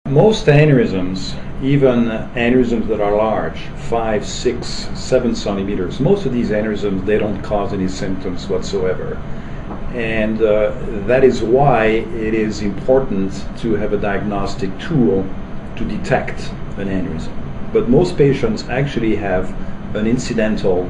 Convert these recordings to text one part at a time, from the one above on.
Most aneurysms, even aneurysms that are large, 5, 6, 7 centimeters, most of these aneurysms, they don't cause any symptoms whatsoever. And that is why it is important to have a diagnostic tool to detect an aneurysm. But most patients actually have an incidental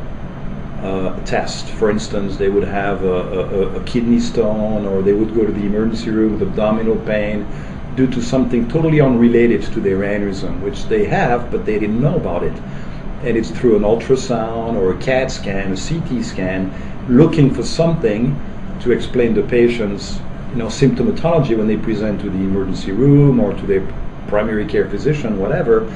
test. For instance, they would have a kidney stone, or they would go to the emergency room with abdominal pain due to something totally unrelated to their aneurysm, which they have, but they didn't know about it. And it's through an ultrasound or a CAT scan, a CT scan, looking for something to explain the patient's symptomatology when they present to the emergency room or to their primary care physician, whatever.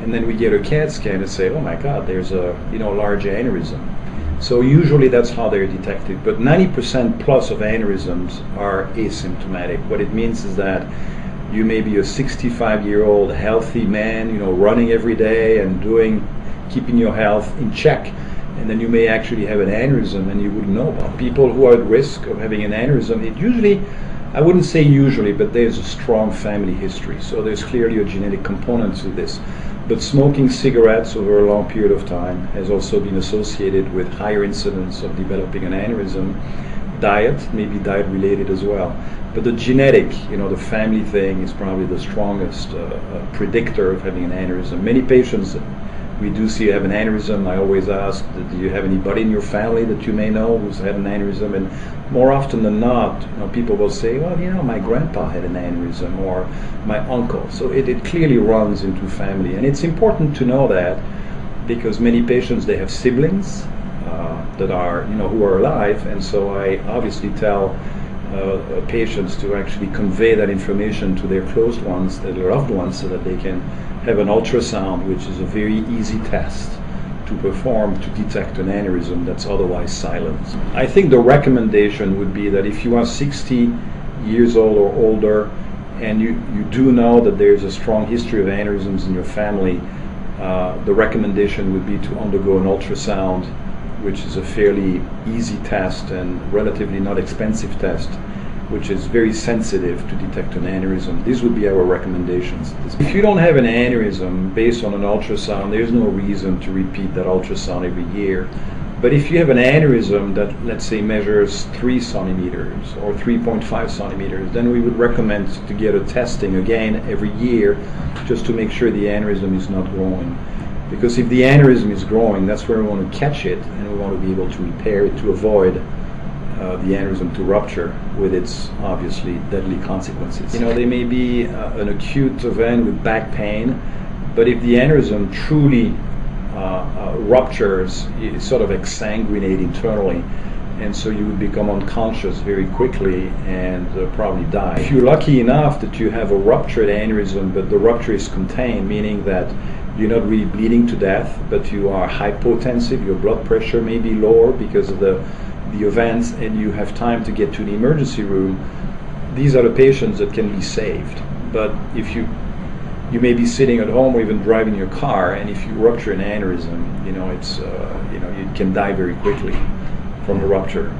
And then we get a CAT scan and say, oh my God, there's a large aneurysm. So usually that's how they're detected. But 90% plus of aneurysms are asymptomatic. What it means is that you may be a 65-year-old healthy man, running every day and keeping your health in check, and then you may actually have an aneurysm and you wouldn't know about. People who are at risk of having an aneurysm, it usually, I wouldn't say usually, but there's a strong family history. So there's clearly a genetic component to this. But smoking cigarettes over a long period of time has also been associated with higher incidence of developing an aneurysm. Diet, maybe diet related as well. But the genetic, the family thing is probably the strongest predictor of having an aneurysm. Many patients we do see have an aneurysm. I always ask, do you have anybody in your family that you may know who's had an aneurysm? And more often than not, people will say, well, my grandpa had an aneurysm, or my uncle. So it clearly runs into family. And it's important to know that, because many patients, they have siblings that are, who are alive. And so I obviously tell patients to actually convey that information to their close ones, their loved ones, so that they can have an ultrasound, which is a very easy test to perform to detect an aneurysm that's otherwise silent. I think the recommendation would be that if you are 60 years old or older and you do know that there's a strong history of aneurysms in your family, the recommendation would be to undergo an ultrasound, which is a fairly easy test and relatively not expensive test, which is very sensitive to detect an aneurysm. These would be our recommendations. If you don't have an aneurysm based on an ultrasound, there's no reason to repeat that ultrasound every year. But if you have an aneurysm that, let's say, measures 3 centimeters or 3.5 centimeters, then we would recommend to get a testing again every year, just to make sure the aneurysm is not growing. Because if the aneurysm is growing, that's where we want to catch it, and we want to be able to repair it to avoid the aneurysm to rupture with its obviously deadly consequences. There may be an acute event with back pain, but if the aneurysm truly ruptures, it sort of exsanguinate internally, and so you would become unconscious very quickly and probably die. If you're lucky enough that you have a ruptured aneurysm, but the rupture is contained, meaning that you're not really bleeding to death, but you are hypotensive, your blood pressure may be lower because of the events, and you have time to get to the emergency room, these are the patients that can be saved. But if you may be sitting at home or even driving your car, and if you rupture an aneurysm, you can die very quickly from a rupture.